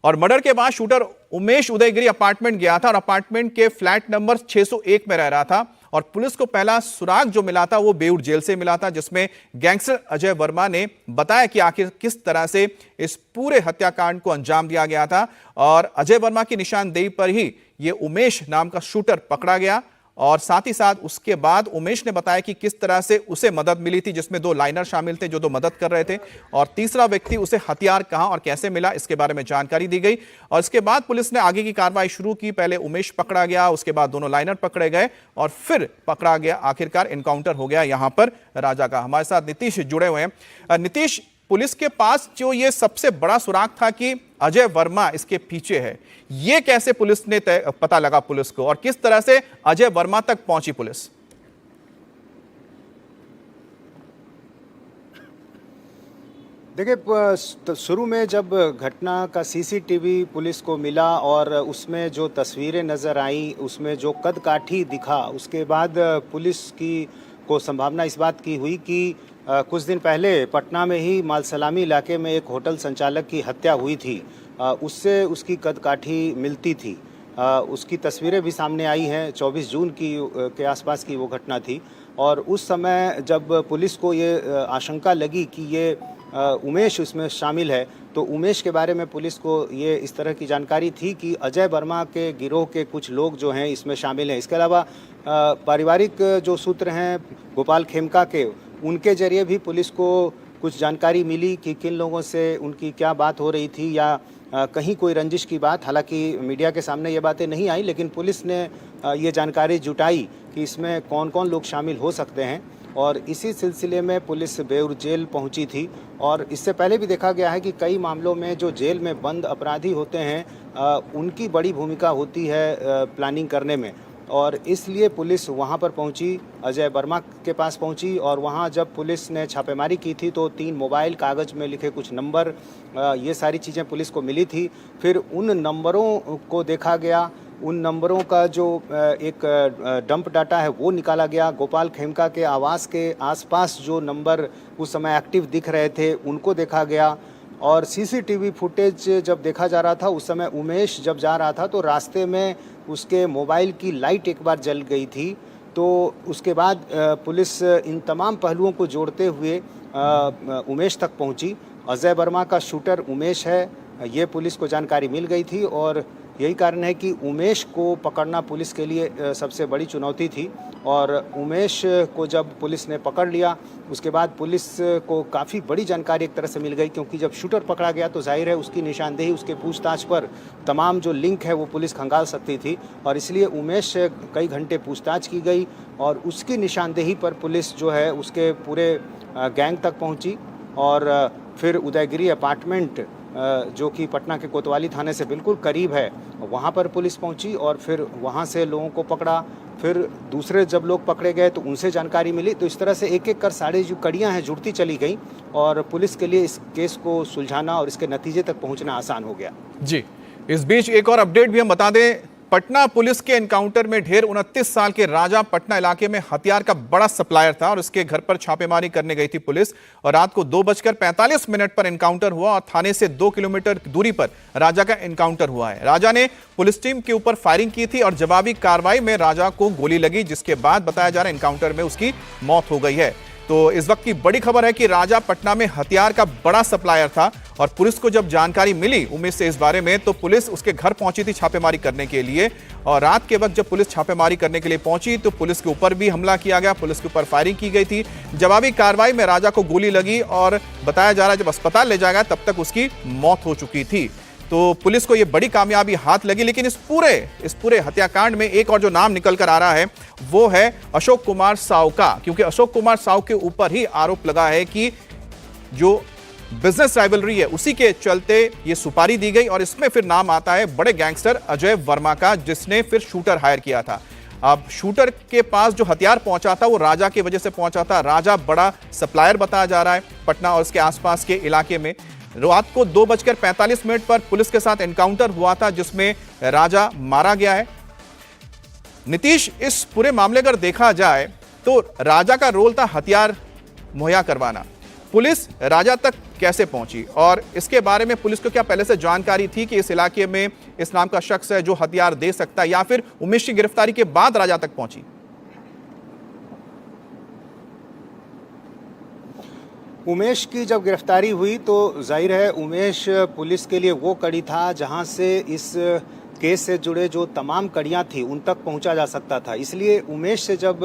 और मर्डर के बाद शूटर उमेश उदयगिरी अपार्टमेंट गया था और अपार्टमेंट के फ्लैट नंबर 601 में रह रहा था। और पुलिस को पहला सुराग जो मिला था वो बेऊर जेल से मिला था, जिसमें गैंगस्टर अजय वर्मा ने बताया कि आखिर किस तरह से इस पूरे हत्याकांड को अंजाम दिया गया था। और अजय वर्मा की निशानदेही पर ही ये उमेश नाम का शूटर पकड़ा गया। और साथ ही साथ उसके बाद उमेश ने बताया कि किस तरह से उसे मदद मिली थी, जिसमें 2 लाइनर शामिल थे जो मदद कर रहे थे। और तीसरा व्यक्ति उसे हथियार कहां और कैसे मिला इसके बारे में जानकारी दी गई। और इसके बाद पुलिस ने आगे की कार्रवाई शुरू की। पहले उमेश पकड़ा गया, उसके बाद दोनों लाइनर पकड़े गए और फिर पकड़ा गया। आखिरकार एनकाउंटर हो गया यहां पर राजा का। हमारे साथ नीतीश जुड़े हुए हैं। नीतीश, पुलिस के पास जो ये सबसे बड़ा सुराग था कि अजय वर्मा इसके पीछे है, ये कैसे पुलिस ने पता लगा पुलिस को, और किस तरह से अजय वर्मा तक पहुंची पुलिस? देखिए, शुरू में जब घटना का सीसीटीवी पुलिस को मिला और उसमें जो तस्वीरें नज़र आई, उसमें जो कदकाठी दिखा, उसके बाद पुलिस को संभावना इस बात की हुई कि कुछ दिन पहले पटना में ही मालसलामी इलाके में एक होटल संचालक की हत्या हुई थी। उससे उसकी कदकाठी मिलती थी। उसकी तस्वीरें भी सामने आई हैं। 24 जून के आसपास की वो घटना थी। और उस समय जब पुलिस को ये आशंका लगी कि ये उमेश उसमें शामिल है, तो उमेश के बारे में पुलिस को ये इस तरह की जानकारी थी कि अजय वर्मा के गिरोह के कुछ लोग जो हैं इसमें शामिल हैं। इसके अलावा पारिवारिक जो सूत्र हैं गोपाल खेमका के, उनके जरिए भी पुलिस को कुछ जानकारी मिली कि किन लोगों से उनकी क्या बात हो रही थी या कहीं कोई रंजिश की बात। हालांकि मीडिया के सामने ये बातें नहीं आई, लेकिन पुलिस ने ये जानकारी जुटाई कि इसमें कौन कौन लोग शामिल हो सकते हैं। और इसी सिलसिले में पुलिस बेऊर जेल पहुंची थी। और इससे पहले भी देखा गया है कि कई मामलों में जो जेल में बंद अपराधी होते हैं उनकी बड़ी भूमिका होती है प्लानिंग करने में। और इसलिए पुलिस वहां पर पहुंची, अजय वर्मा के पास पहुंची। और वहां जब पुलिस ने छापेमारी की थी तो 3 मोबाइल, कागज़ में लिखे कुछ नंबर, ये सारी चीज़ें पुलिस को मिली थी। फिर उन नंबरों को देखा गया। उन नंबरों का जो एक डंप डाटा है वो निकाला गया। गोपाल खेमका के आवास के आसपास जो नंबर उस समय एक्टिव दिख रहे थे उनको देखा गया। और सीसीटीवी फुटेज जब देखा जा रहा था, उस समय उमेश जब जा रहा था तो रास्ते में उसके मोबाइल की लाइट एक बार जल गई थी। तो उसके बाद पुलिस इन तमाम पहलुओं को जोड़ते हुए उमेश तक पहुंची। अजय वर्मा का शूटर उमेश है, ये पुलिस को जानकारी मिल गई थी। और यही कारण है कि उमेश को पकड़ना पुलिस के लिए सबसे बड़ी चुनौती थी। और उमेश को जब पुलिस ने पकड़ लिया, उसके बाद पुलिस को काफ़ी बड़ी जानकारी एक तरह से मिल गई, क्योंकि जब शूटर पकड़ा गया तो जाहिर है उसकी निशानदेही, उसके पूछताछ पर तमाम जो लिंक है वो पुलिस खंगाल सकती थी। और इसलिए उमेश से कई घंटे पूछताछ की गई और उसकी निशानदेही पर पुलिस जो है उसके पूरे गैंग तक पहुँची। और फिर उदयगिरी अपार्टमेंट जो कि पटना के कोतवाली थाने से बिल्कुल करीब है, वहाँ पर पुलिस पहुँची और फिर वहाँ से लोगों को पकड़ा। फिर दूसरे जब लोग पकड़े गए तो उनसे जानकारी मिली। तो इस तरह से एक एक कर सारे जो कड़ियाँ हैं जुड़ती चली गई और पुलिस के लिए इस केस को सुलझाना और इसके नतीजे तक पहुँचना आसान हो गया। जी, इस बीच एक और अपडेट भी हम बता दें। पटना पुलिस के एनकाउंटर में ढेर 29 साल के राजा पटना इलाके में हथियार का बड़ा सप्लायर था और उसके घर पर छापेमारी करने गई थी पुलिस। और रात को 2:45 पर एनकाउंटर हुआ और थाने से 2 किलोमीटर दूरी पर राजा का एनकाउंटर हुआ है। राजा ने पुलिस टीम के ऊपर फायरिंग की थी और जवाबी कार्रवाई में राजा को गोली लगी, जिसके बाद बताया जा रहा है एनकाउंटर में उसकी मौत हो गई है। तो इस वक्त की बड़ी खबर है कि राजा पटना में हथियार का बड़ा सप्लायर था और पुलिस को जब जानकारी मिली उमेश से इस बारे में, तो पुलिस उसके घर पहुंची थी छापेमारी करने के लिए। और रात के वक्त जब पुलिस छापेमारी करने के लिए पहुंची तो पुलिस के ऊपर भी हमला किया गया, पुलिस के ऊपर फायरिंग की गई थी। जवाबी कार्रवाई में राजा को गोली लगी और बताया जा रहा है जब अस्पताल ले जाया गया तब तक उसकी मौत हो चुकी थी। तो पुलिस को यह बड़ी कामयाबी हाथ लगी। लेकिन इस पूरे हत्याकांड में एक और जो नाम निकल कर आ रहा है वो है अशोक कुमार साव का, क्योंकि अशोक कुमार साव के ऊपर ही आरोप लगा है कि जो बिजनेस राइवलरी है उसी के चलते ये सुपारी दी गई। और इसमें फिर नाम आता है बड़े गैंगस्टर अजय वर्मा का, जिसने फिर शूटर हायर किया था। अब शूटर के पास जो हथियार पहुंचा था वो राजा की वजह से पहुंचा था। राजा बड़ा सप्लायर बताया जा रहा है पटना और उसके आसपास के इलाके में। रात को 2:45 पर पुलिस के साथ एनकाउंटर हुआ था जिसमें राजा मारा गया है। नीतीश, इस पूरे मामले अगर देखा जाए तो राजा का रोल था हथियार मुहैया करवाना। पुलिस राजा तक कैसे पहुंची और इसके बारे में पुलिस को क्या पहले से जानकारी थी कि इस इलाके में इस नाम का शख्स है जो हथियार दे सकता है, या फिर उमेश की गिरफ्तारी के बाद राजा तक पहुंची? उमेश की जब गिरफ्तारी हुई तो जाहिर है उमेश पुलिस के लिए वो कड़ी था जहां से इस केस से जुड़े जो तमाम कड़ियां थी उन तक पहुंचा जा सकता था। इसलिए उमेश से जब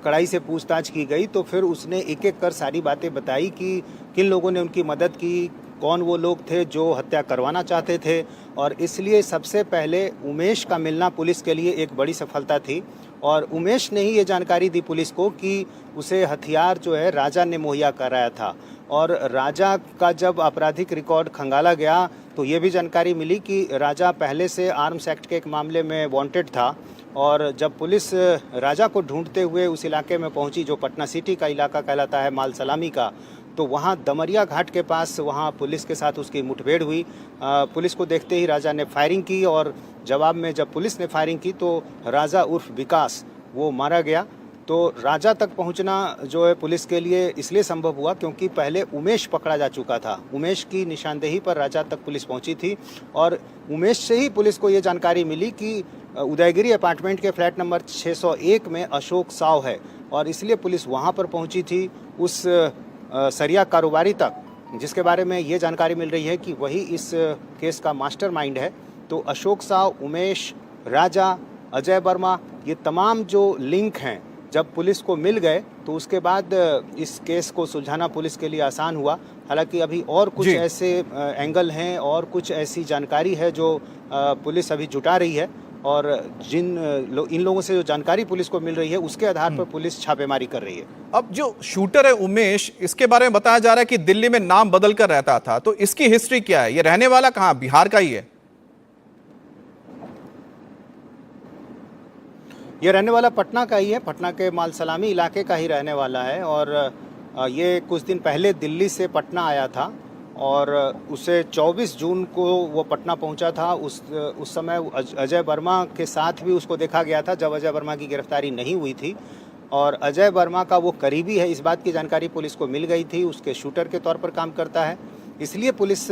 कड़ाई से पूछताछ की गई तो फिर उसने एक एक कर सारी बातें बताई कि किन लोगों ने उनकी मदद की, कौन वो लोग थे जो हत्या करवाना चाहते थे। और इसलिए सबसे पहले उमेश का मिलना पुलिस के लिए एक बड़ी सफलता थी और उमेश ने ही ये जानकारी दी पुलिस को कि उसे हथियार जो है राजा ने मुहैया कराया था। और राजा का जब आपराधिक रिकॉर्ड खंगाला गया तो ये भी जानकारी मिली कि राजा पहले से आर्म्स एक्ट के एक मामले में वांटेड था। और जब पुलिस राजा को ढूंढते हुए उस इलाके में पहुंची जो पटना सिटी का इलाका कहलाता है माल सलामी का, तो वहाँ दमरिया घाट के पास वहाँ पुलिस के साथ उसकी मुठभेड़ हुई। पुलिस को देखते ही राजा ने फायरिंग की और जवाब में जब पुलिस ने फायरिंग की तो राजा उर्फ विकास वो मारा गया। तो राजा तक पहुंचना जो है पुलिस के लिए इसलिए संभव हुआ क्योंकि पहले उमेश पकड़ा जा चुका था। उमेश की निशानदेही पर राजा तक पुलिस पहुंची थी और उमेश से ही पुलिस को ये जानकारी मिली कि उदयगिरी अपार्टमेंट के फ्लैट नंबर 601 में अशोक साव है और इसलिए पुलिस वहां पर पहुंची थी उस सरिया कारोबारी तक, जिसके बारे में ये जानकारी मिल रही है कि वही इस केस का मास्टरमाइंड है। तो अशोक साव, उमेश, राजा, अजय वर्मा, ये तमाम जो लिंक हैं जब पुलिस को मिल गए तो उसके बाद इस केस को सुलझाना पुलिस के लिए आसान हुआ। हालांकि अभी और कुछ ऐसे एंगल हैं और कुछ ऐसी जानकारी है जो पुलिस अभी जुटा रही है और इन लोगों से जो जानकारी पुलिस को मिल रही है उसके आधार पर पुलिस छापेमारी कर रही है। अब जो शूटर है उमेश, इसके बारे में बताया जा रहा है कि दिल्ली में नाम बदल कर रहता था, तो इसकी हिस्ट्री क्या है? ये रहने वाला कहाँ, बिहार का ही है? ये रहने वाला पटना का ही है, पटना के माल सलामी इलाके का ही रहने वाला है। और ये कुछ दिन पहले दिल्ली से पटना आया था और उसे 24 जून को वो पटना पहुंचा था। उस समय अजय वर्मा के साथ भी उसको देखा गया था जब अजय वर्मा की गिरफ्तारी नहीं हुई थी। और अजय वर्मा का वो करीबी है, इस बात की जानकारी पुलिस को मिल गई थी। उसके शूटर के तौर पर काम करता है, इसलिए पुलिस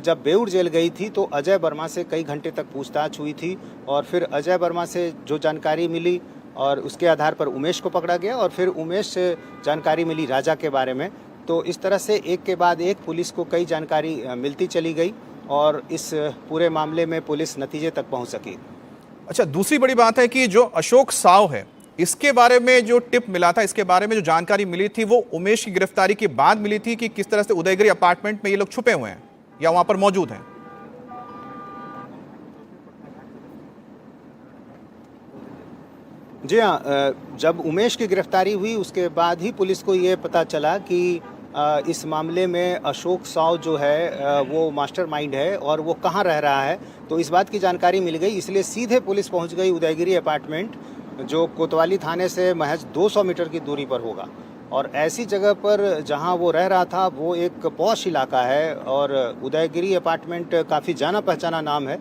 जब बेऊर जेल गई थी तो अजय वर्मा से कई घंटे तक पूछताछ हुई थी और फिर अजय वर्मा से जो जानकारी मिली और उसके आधार पर उमेश को पकड़ा गया और फिर उमेश से जानकारी मिली राजा के बारे में। तो इस तरह से एक के बाद एक पुलिस को कई जानकारी मिलती चली गई और इस पूरे मामले में पुलिस नतीजे तक पहुंच सकी। अच्छा, दूसरी बड़ी बात है कि जो अशोक साव है, इसके बारे में जो टिप मिला था, इसके बारे में जो जानकारी मिली थी, वो उमेश की गिरफ्तारी के बाद मिली थी कि किस तरह से उदयगिरी अपार्टमेंट में ये लोग छुपे हुए हैं या वहां पर मौजूद हैं? जी हाँ, जब उमेश की गिरफ्तारी हुई उसके बाद ही पुलिस को ये पता चला कि इस मामले में अशोक साव जो है वो मास्टरमाइंड है और वो कहाँ रह रहा है। तो इस बात की जानकारी मिल गई, इसलिए सीधे पुलिस पहुंच गई उदयगिरी अपार्टमेंट, जो कोतवाली थाने से महज 200 मीटर की दूरी पर होगा। और ऐसी जगह पर जहां वो रह रहा था वो एक पॉश इलाका है और उदयगिरी अपार्टमेंट काफ़ी जाना पहचाना नाम है।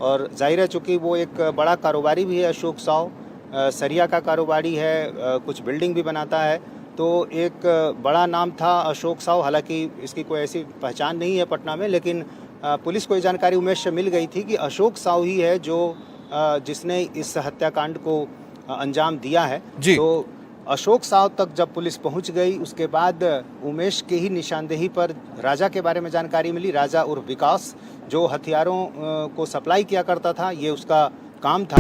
और जाहिर है चूँकि वो एक बड़ा कारोबारी भी है अशोक साव, सरिया का कारोबारी है, कुछ बिल्डिंग भी बनाता है, तो एक बड़ा नाम था अशोक साव। हालांकि इसकी कोई ऐसी पहचान नहीं है पटना में, लेकिन पुलिस को ये जानकारी उमेश से मिल गई थी कि अशोक साव ही है जो जिसने इस हत्याकांड को अंजाम दिया है। तो अशोक साव तक जब पुलिस पहुंच गई उसके बाद उमेश के ही निशानदेही पर राजा के बारे में जानकारी मिली। राजा उर्फ विकास जो हथियारों को सप्लाई किया करता था, ये उसका काम था।